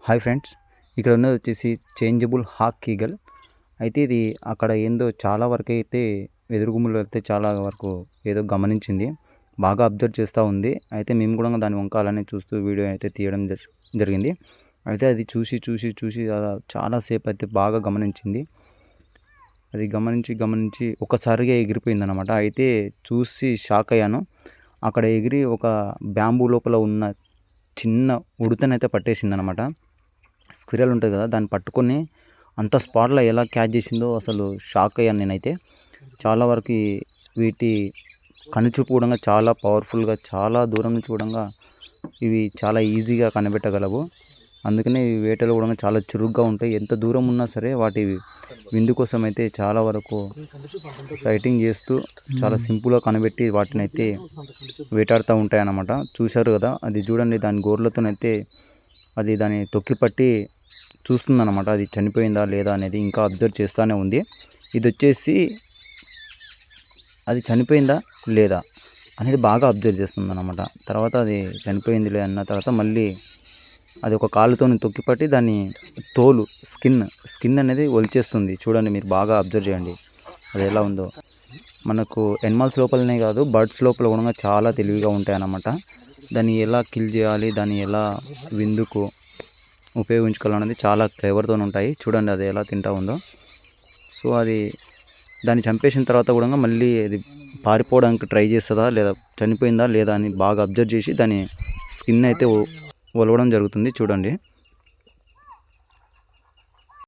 Hi friends, ఇక్కడ ఉన్నది వచ్చేసి చేంజబుల్ హాక్ ఈగల్. అయితే ఇది అక్కడ ఏందో చాలా వరకు అయితే ఎదురుగుములు అయితే చాలా వరకు ఏదో గమనించింది, బాగా అబ్జర్వ్ చేస్తూ ఉంది. అయితే మేము కూడా దాని వంక అలానే చూస్తూ వీడియో అయితే తీయడం జరిగింది. అయితే అది చూసి చూసి చూసి చాలాసేపు అయితే బాగా గమనించింది. అది గమనించి ఒకసారిగా ఎగిరిపోయింది అనమాట. అయితే చూసి షాక్ అయ్యాను. అక్కడ ఎగిరి ఒక బ్యాంబూ లోపల ఉన్న చిన్న ఉడతనైతే పట్టేసింది అనమాట. స్క్విరల్ ఉంటుంది కదా, దాన్ని పట్టుకొని అంత స్పాట్లో ఎలా క్యాచ్ చేసిందో అసలు షాక్ అయ్యాను నేనైతే. చాలా వరకు వీటి కనుచూపు కూడా చాలా పవర్ఫుల్గా, చాలా దూరం నుంచి కూడా ఇవి చాలా ఈజీగా కనిపెట్టగలవు. అందుకనే ఈ వేటలు కూడా చాలా చురుగ్గా ఉంటాయి. ఎంత దూరం ఉన్నా సరే వాటి విందు కోసం అయితే చాలా వరకు సైటింగ్ చేస్తూ చాలా సింపుల్గా కనిపెట్టి వాటిని అయితే వేటాడుతూ ఉంటాయి అన్నమాట. చూశారు కదా, అది చూడండి, దాని గోర్లతోనైతే అది దాన్ని తొక్కిపట్టి చూస్తుందన్నమాట. అది చనిపోయిందా లేదా అనేది ఇంకా అబ్జర్వ్ చేస్తూనే ఉంది. ఇది వచ్చేసి అది చనిపోయిందా లేదా అనేది బాగా అబ్జర్వ్ చేస్తుందన్నమాట. తర్వాత అది చనిపోయిందిలే అన్న తర్వాత మళ్ళీ అది ఒక కాలుతో తొక్కిపట్టి దాన్ని తోలు స్కిన్ అనేది ఒలిచేస్తుంది. చూడండి, మీరు బాగా అబ్జర్వ్ చేయండి అది ఎలా ఉందో. మనకు ఎనిమల్స్ లోపలనే కాదు, బర్డ్స్ లోపల కూడా చాలా తెలివిగా ఉంటాయి అన్నమాట. దాన్ని ఎలా కిల్ చేయాలి, దాన్ని ఎలా విందుకు ఉపయోగించుకోవాలనేది చాలా క్లేవర్తో ఉంటాయి. చూడండి అది ఎలా తింటా ఉందో. సో అది దాన్ని చంపేసిన తర్వాత కూడా మళ్ళీ అది పారిపోవడానికి ట్రై చేస్తుందా లేదా, చనిపోయిందా లేదా అని బాగా అబ్జర్వ్ చేసి దాని స్కిన్ అయితే ఒలవడం జరుగుతుంది. చూడండి.